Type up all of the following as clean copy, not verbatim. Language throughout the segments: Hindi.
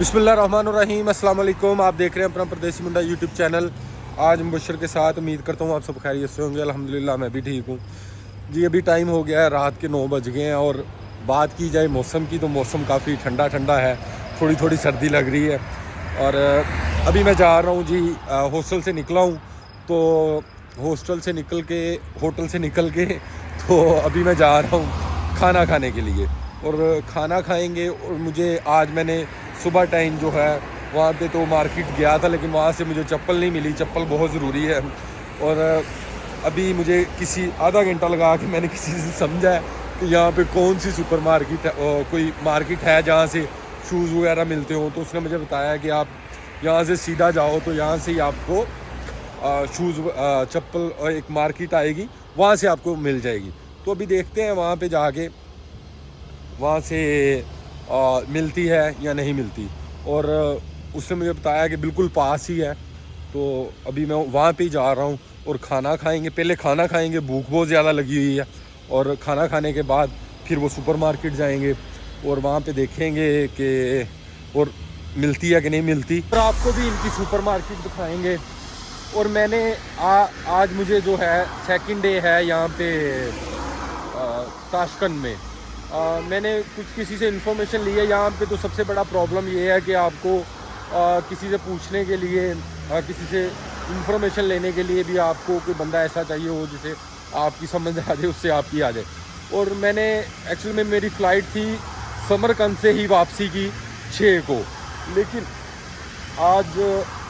बिस्मिल्लाहिर्रहमानिर्रहीम, अस्सलाम वालेकुम। आप देख रहे हैं अपना परदेसी मुंडा यूट्यूब चैनल। आज मुबशर के साथ उम्मीद करता हूँ आप सब खैरियत से होंगे। अल्हम्दुलिल्लाह मैं भी ठीक हूँ जी। अभी टाइम हो गया है, रात के 9 बज गए हैं। और बात की जाए मौसम की तो मौसम काफ़ी ठंडा ठंडा है, थोड़ी थोड़ी सर्दी लग रही है। और अभी मैं जा रहा हूँ जी, हॉस्टल से निकला हूँ। तो हॉस्टल से निकल के होटल से निकल के तो अभी मैं जा रहा हूँ खाना खाने के लिए। और खाना खाएंगे। और मुझे आज मैंने सुबह टाइम जो है वहाँ पे तो मार्केट गया था, लेकिन वहाँ से मुझे चप्पल नहीं मिली। चप्पल बहुत ज़रूरी है। और अभी मुझे किसी आधा घंटा लगा कि मैंने किसी से समझा है कि यहाँ पे कौन सी सुपर मार्केट है, कोई मार्केट है जहाँ से शूज़ वगैरह मिलते हो। तो उसने मुझे बताया कि आप यहाँ से सीधा जाओ तो यहाँ से ही आपको शूज़ चप्पल एक मार्केट आएगी, वहाँ से आपको मिल जाएगी। तो अभी देखते हैं वहाँ पे जाके वहाँ से मिलती है या नहीं मिलती। और उसने मुझे बताया कि बिल्कुल पास ही है। तो अभी मैं वहाँ पे ही जा रहा हूँ और खाना खाएंगे। पहले खाना खाएंगे, भूख बहुत ज़्यादा लगी हुई है। और खाना खाने के बाद फिर वो सुपर मार्केट जाएंगे और वहाँ पे देखेंगे कि और मिलती है कि नहीं मिलती। और आपको भी इनकी सुपर मार्केट दिखाएंगे। और मैंने आज मुझे जो है सेकंड डे है यहाँ पे ताशकंद में। मैंने कुछ किसी से इन्फॉर्मेशन ली है। यहाँ पे तो सबसे बड़ा प्रॉब्लम ये है कि आपको किसी से पूछने के लिए, किसी से इन्फॉर्मेशन लेने के लिए भी आपको कोई बंदा ऐसा चाहिए हो जिसे आपकी समझ आ जाए, उससे आपकी आ जाए। और मैंने एक्चुअल में मेरी फ़्लाइट थी समरकंद से ही वापसी की 6 को, लेकिन आज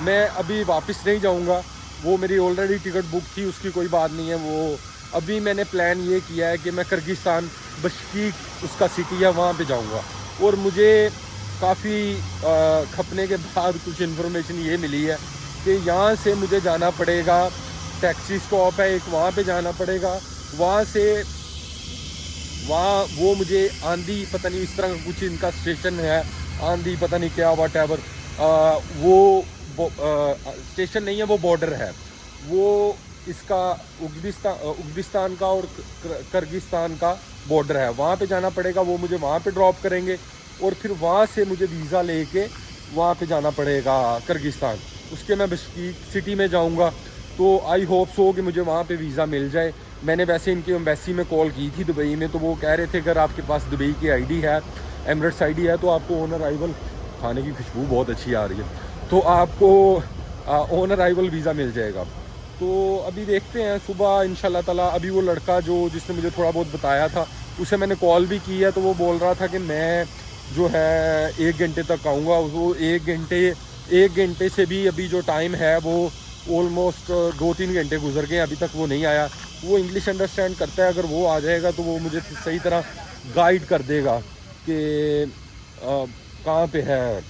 मैं अभी वापस नहीं जाऊंगा। वो मेरी ऑलरेडी टिकट बुक थी, उसकी कोई बात नहीं है। वो अभी मैंने प्लान ये किया है कि मैं किर्गिस्तान बशकीक उसका सिटी है वहाँ पे जाऊंगा। और मुझे काफ़ी खपने के बाद कुछ इन्फॉर्मेशन ये मिली है कि यहाँ से मुझे जाना पड़ेगा, टैक्सी स्टॉप है एक, वहाँ पे जाना पड़ेगा। वहाँ से वहाँ वो मुझे आंधी, पता नहीं इस तरह का कुछ इनका स्टेशन है, आंधी पता नहीं क्या वट एवर। वो स्टेशन नहीं है, वो बॉर्डर है। वो इसका उज़्बेकिस्तान का और किर्गिस्तान का बॉर्डर है, वहाँ पे जाना पड़ेगा। वो मुझे वहाँ पे ड्रॉप करेंगे और फिर वहाँ से मुझे वीज़ा लेके वहाँ पे जाना पड़ेगा किर्गिस्तान। उसके मैं बिश्केक सिटी में जाऊँगा। तो आई होप सो कि मुझे वहाँ पे वीज़ा मिल जाए। मैंने वैसे इनकी एम्बेसी में कॉल की थी दुबई में, तो वो कह रहे थे अगर आपके पास दुबई की आईडी है, एमिरेट्स आईडी है, तो आपको ऑन अराइवल, खाने की खुशबू बहुत अच्छी आ रही है, तो आपको ऑन अराइवल वीज़ा मिल जाएगा। तो अभी देखते हैं सुबह इंशाल्लाह ताला। अभी वो लड़का जो जिसने मुझे थोड़ा बहुत बताया था, उसे मैंने कॉल भी की है। तो वो बोल रहा था कि मैं जो है 1 घंटे तक आऊँगा। वो 1 घंटे से भी अभी जो टाइम है वो ऑलमोस्ट 2-3 घंटे गुजर गए, अभी तक वो नहीं आया। वो इंग्लिश अंडरस्टैंड करता है, अगर वो आ जाएगा तो वो मुझे सही तरह गाइड कर देगा कि कहाँ पे है,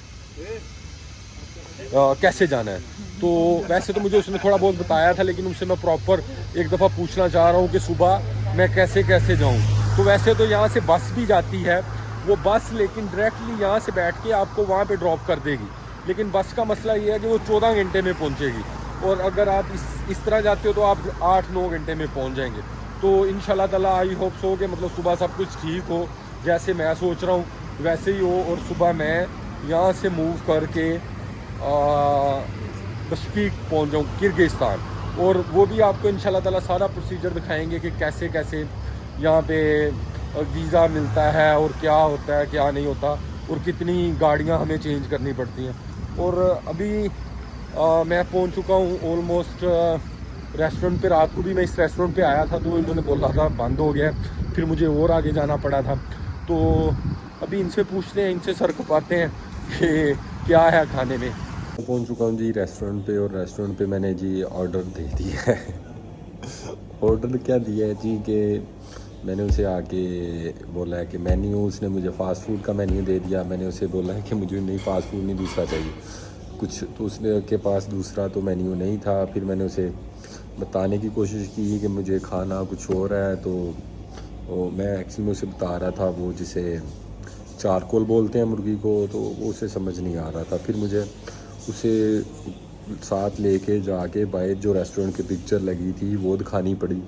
कैसे जाना है। तो वैसे तो मुझे उसने थोड़ा बहुत बताया था, लेकिन उससे मैं प्रॉपर एक दफ़ा पूछना चाह रहा हूँ कि सुबह मैं कैसे कैसे जाऊँ। तो वैसे तो यहाँ से बस भी जाती है, वो बस लेकिन डायरेक्टली यहाँ से बैठ के आपको वहाँ पे ड्रॉप कर देगी। लेकिन बस का मसला ये है कि वो 14 घंटे में पहुँचेगी, और अगर आप इस तरह जाते हो तो आप 8-9 घंटे में पहुँच जाएंगे। तो इंशाल्लाह ताला आई होप सो कि मतलब सुबह सब कुछ ठीक हो, जैसे मैं सोच रहा हूँ वैसे ही हो। और सुबह मैं यहाँ से मूव करके बशकीक पहुँच जाऊँ किर्गिस्तान। और वो भी आपको इंशाल्लाह ताला सारा प्रोसीजर दिखाएंगे कि कैसे कैसे यहाँ पे वीज़ा मिलता है और क्या होता है क्या नहीं होता, और कितनी गाड़ियाँ हमें चेंज करनी पड़ती हैं। और अभी मैं पहुँच चुका हूँ ऑलमोस्ट रेस्टोरेंट पे। रात को भी मैं इस रेस्टोरेंट पे आया था तो इन्होंने बोला था बंद हो गया, फिर मुझे और आगे जाना पड़ा था। तो अभी इनसे पूछते हैं, इनसे सर कपाते हैं कि क्या है खाने में। पहुंच चुका हूँ जी रेस्टोरेंट पे, और रेस्टोरेंट पे मैंने जी ऑर्डर दे दिया है। ऑर्डर क्या दिया है जी कि मैंने उसे आके बोला है कि मेन्यू, उसने मुझे फ़ास्ट फूड का मेन्यू दे दिया। मैंने उसे बोला है कि मुझे नहीं फ़ास्ट फूड नहीं, दूसरा चाहिए कुछ। तो उसने के पास दूसरा तो मेन्यू नहीं था। फिर मैंने उसे बताने की कोशिश की कि मुझे खाना कुछ और है। तो मैं एक्चुअली में उसे बता रहा था वो जिसे चारकोल बोलते हैं मुर्गी को, तो वो उसे समझ नहीं आ रहा था। फिर मुझे उसे साथ लेके जाके बाहर जो रेस्टोरेंट की पिक्चर लगी थी वो दिखानी पड़ी।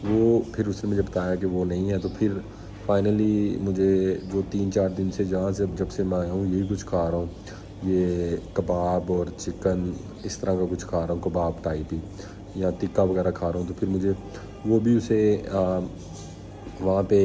वो फिर उसने मुझे बताया कि वो नहीं है। तो फिर फाइनली मुझे जो 3-4 दिन से जहाँ से जब से मैं आया हूँ यही कुछ खा रहा हूँ। ये कबाब और चिकन इस तरह का कुछ खा रहा हूँ, कबाब टाइप ही, या टिक्का वगैरह खा रहा हूँ। तो फिर मुझे वो भी उसे वहाँ पे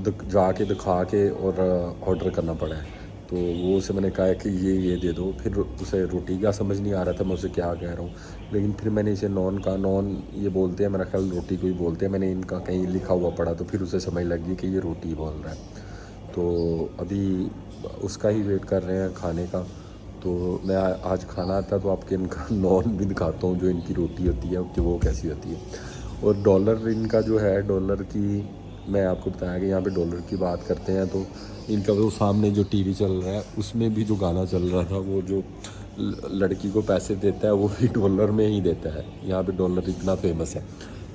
जाके दिखा के और ऑर्डर करना पड़ा है। तो वो उसे मैंने कहा है कि ये दे दो। फिर उसे रोटी का समझ नहीं आ रहा था मैं उसे क्या कह रहा हूँ, लेकिन फिर मैंने इसे नॉन कहा। नॉन ये बोलते हैं, मेरा ख्याल रोटी को ही बोलते हैं। मैंने इनका कहीं लिखा हुआ पढ़ा तो फिर उसे समझ लग गई कि ये रोटी बोल रहा है। तो अभी उसका ही वेट कर रहे हैं खाने का। तो मैं आज खाना आता तो आपके इनका नॉन भी दिखाता हूँ, जो इनकी रोटी होती है कि वो कैसी होती है। और डॉलर इनका जो है, डॉलर की मैं आपको बताया कि यहाँ पे डॉलर की बात करते हैं तो इनका वो सामने जो टीवी चल रहा है उसमें भी जो गाना चल रहा था, वो जो लड़की को पैसे देता है वो भी डॉलर में ही देता है। यहाँ पे डॉलर इतना फेमस है।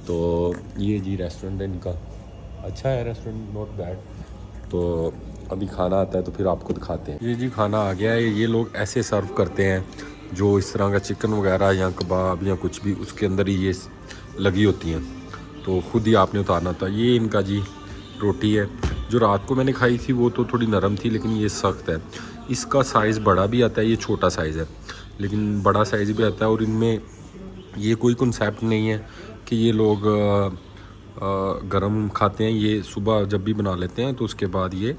तो ये जी रेस्टोरेंट है इनका, अच्छा है रेस्टोरेंट, नॉट बैड। तो अभी खाना आता है तो फिर आपको दिखाते हैं। ये जी खाना आ गया है। ये लोग ऐसे सर्व करते हैं, जो इस तरह का चिकन वगैरह या कबाब या कुछ भी उसके अंदर ही ये लगी होती हैं, तो ख़ुद ही आपने उतारना था। ये इनका जी रोटी है। जो रात को मैंने खाई थी वो तो थोड़ी नरम थी, लेकिन ये सख्त है। इसका साइज़ बड़ा भी आता है, ये छोटा साइज़ है लेकिन बड़ा साइज़ भी आता है। और इनमें ये कोई कंसेप्ट नहीं है कि ये लोग गरम खाते हैं। ये सुबह जब भी बना लेते हैं तो उसके बाद ये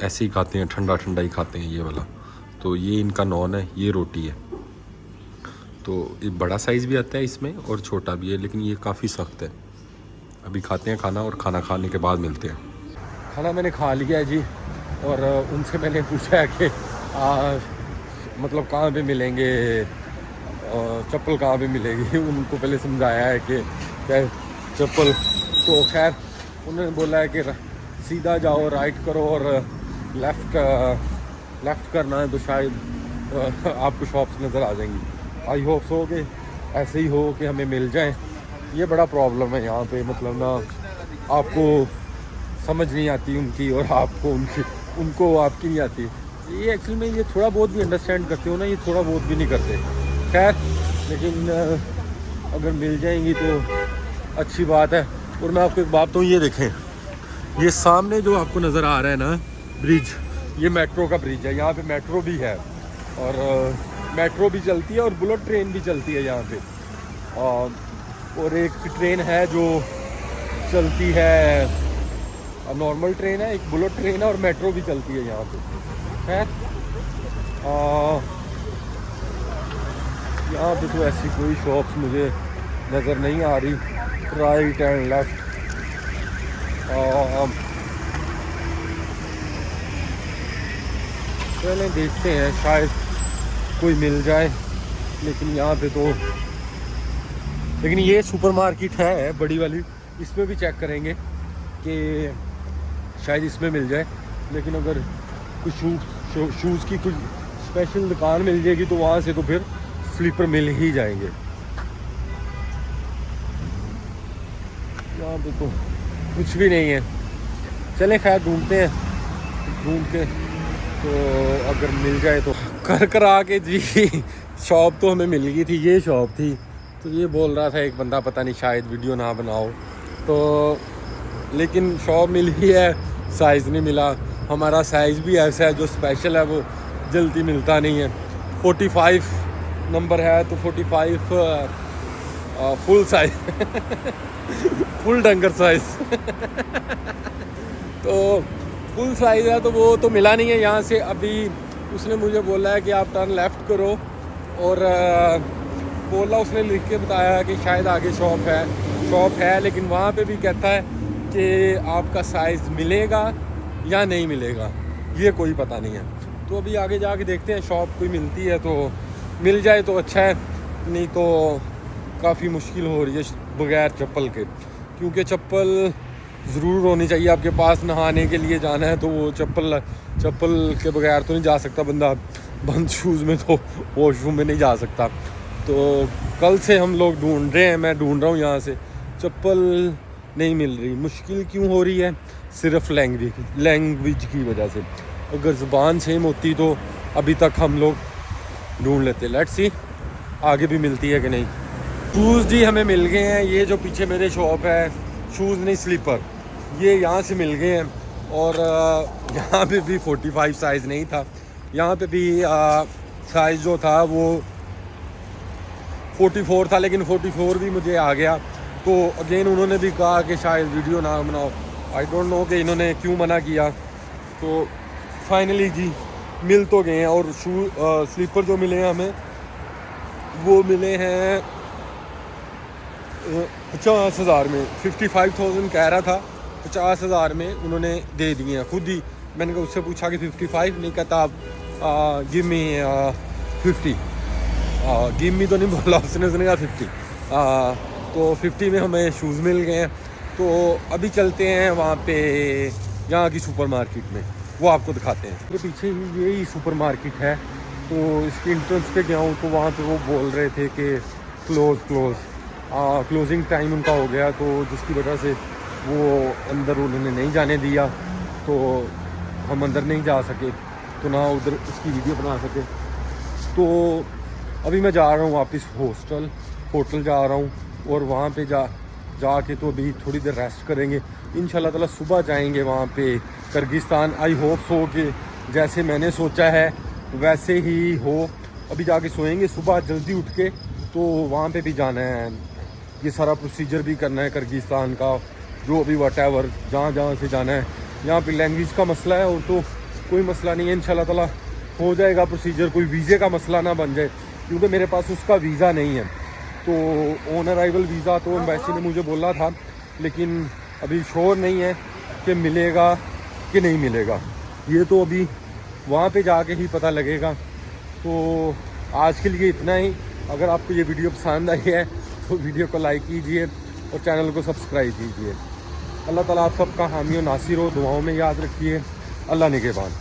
ऐसे ही खाते हैं, ठंडा ठंडा ही खाते हैं ये वाला। तो ये इनका नॉन है, ये रोटी है। तो ये बड़ा साइज़ भी आता है इसमें और छोटा भी है, लेकिन ये काफ़ी सख्त है। अभी खाते हैं खाना, और खाना खाने के बाद मिलते हैं। खाना मैंने खा लिया है जी, और उनसे मैंने पूछा है कि मतलब कहाँ पे मिलेंगे, चप्पल कहाँ पे मिलेगी। उनको पहले समझाया है कि क्या चप्पल, तो खैर उन्होंने बोला है कि सीधा जाओ, राइट करो, और लेफ़्ट करना है तो शायद आपको शॉप्स नज़र आ जाएंगी। आई होप सो कि ऐसे ही हो कि हमें मिल जाए। ये बड़ा प्रॉब्लम है यहाँ पे, मतलब ना आपको समझ नहीं आती उनकी, और आपको उनको आपकी नहीं आती। ये एक्चुअल में ये थोड़ा बहुत भी अंडरस्टैंड करते हो ना, ये थोड़ा बहुत भी नहीं करते। खैर, लेकिन अगर मिल जाएंगी तो अच्छी बात है। और मैं आपको एक बात तो ये देखें, ये सामने जो आपको नज़र आ रहा है ना ब्रिज, ये मेट्रो का ब्रिज है। यहाँ पे मेट्रो भी है, और मेट्रो भी चलती है, और बुलेट ट्रेन भी चलती है यहाँ पे। और एक ट्रेन है जो चलती है, नॉर्मल ट्रेन है, एक बुलेट ट्रेन है, और मेट्रो भी चलती है यहाँ पे। है यहाँ पे तो ऐसी कोई शॉप्स मुझे नज़र नहीं आ रही, राइट एंड लेफ्ट। पहले देखते हैं, शायद कोई मिल जाए। लेकिन यहाँ पे तो, लेकिन ये सुपरमार्केट है बड़ी वाली, इसमें भी चेक करेंगे कि शायद इसमें मिल जाए। लेकिन अगर कुछ शूज़ की कुछ स्पेशल दुकान मिल जाएगी तो वहाँ से तो फिर स्लीपर मिल ही जाएंगे। यहाँ पे तो कुछ भी नहीं है। चलें खैर ढूंढते हैं, ढूंढ के तो अगर मिल जाए तो। कर आके जी शॉप तो हमें मिल गई थी, ये शॉप थी। तो ये बोल रहा था एक बंदा, पता नहीं शायद वीडियो ना बनाओ तो, लेकिन शॉप मिल ही है, साइज़ नहीं मिला। हमारा साइज़ भी ऐसा है जो स्पेशल है, वो जल्दी मिलता नहीं है। 45 नंबर है तो 45 फुल साइज फुल डंगर साइज तो फुल साइज़ है तो वो तो मिला नहीं है यहाँ से। अभी उसने मुझे बोला है कि आप टर्न लेफ़्ट करो, और बोला, उसने लिख के बताया कि शायद आगे शॉप है, लेकिन वहाँ पे भी कहता है कि आपका साइज़ मिलेगा या नहीं मिलेगा, ये कोई पता नहीं है। तो अभी आगे जाके देखते हैं, शॉप कोई मिलती है तो मिल जाए तो अच्छा है, नहीं तो काफ़ी मुश्किल हो रही है बगैर चप्पल के। क्योंकि चप्पल ज़रूर होनी चाहिए आपके पास, नहाने के लिए जाना है तो वो चप्पल के बगैर तो नहीं जा सकता बंदा, बंद शूज़ में तो वॉशरूम में नहीं जा सकता। तो कल से हम लोग ढूंढ रहे हैं, मैं ढूंढ रहा हूँ यहाँ से, चप्पल नहीं मिल रही। मुश्किल क्यों हो रही है? सिर्फ लैंग्वेज की वजह से। अगर ज़ुबान सेम होती तो अभी तक हम लोग ढूंढ लेते। लेट्स सी आगे भी मिलती है कि नहीं। शूज़ जी हमें मिल गए हैं। ये जो पीछे मेरे शॉप है, शूज़ नहीं स्लीपर, ये यहाँ से मिल गए हैं। और यहाँ पे भी 45 साइज़ नहीं था, यहाँ पे भी साइज़ जो था वो 44 था, लेकिन 44 भी मुझे आ गया। तो अगेन उन्होंने भी कहा कि शायद वीडियो ना बनाओ। आई डोंट नो कि इन्होंने क्यों मना किया। तो फाइनली जी मिल तो गए हैं, और स्लीपर जो मिले हैं हमें वो मिले हैं 50,000 में। 55,000 कह रहा था, 50,000 में उन्होंने दे दिए हैं खुद ही। मैंने कहा उससे पूछा कि 55 नहीं, कहता आप गिव मी 50। गिव मी तो नहीं बोला उसने कहा 50। तो 50 में हमें शूज़ मिल गए हैं। तो अभी चलते हैं वहाँ पे यहाँ की सुपरमार्केट में, वो आपको दिखाते हैं। तो पीछे ही यही सुपरमार्केट है। तो इसके इंट्रेंस पे गया हूँ, तो वहाँ पे वो बोल रहे थे कि क्लोजिंग टाइम उनका हो गया, तो जिसकी वजह से वो अंदर उन्होंने नहीं जाने दिया। तो हम अंदर नहीं जा सके, तो ना उधर उसकी वीडियो बना सके। तो अभी मैं जा रहा हूँ वापस होटल जा रहा हूँ, और वहाँ पे जाके तो अभी थोड़ी देर रेस्ट करेंगे। इंशाल्लाह ताला सुबह जाएंगे वहाँ पे किर्गिस्तान। आई होप सो कि जैसे मैंने सोचा है वैसे ही हो। अभी जाके सोएंगे, सुबह जल्दी उठ के तो वहाँ पे भी जाना है, ये सारा प्रोसीजर भी करना है किर्गिस्तान का, जो अभी वटेवर जहाँ से जाना है। यहाँ पे लैंग्वेज का मसला है, और तो कोई मसला नहीं है, इंशाल्लाह ताला हो जाएगा प्रोसीजर। कोई वीज़े का मसला ना बन जाए, क्योंकि मेरे पास उसका वीज़ा नहीं है। तो ऑन अराइवल वीज़ा तो एम्बेसी ने मुझे बोला था, लेकिन अभी श्योर नहीं है कि मिलेगा कि नहीं मिलेगा। ये तो अभी वहाँ पे जाके ही पता लगेगा। तो आज के लिए इतना ही। अगर आपको ये वीडियो पसंद आई है तो वीडियो को लाइक कीजिए और चैनल को सब्सक्राइब कीजिए। अल्लाह ताला आप सबका हामी और नासिर हो, दुआओं में याद रखिए। अल्लाह निगहबान।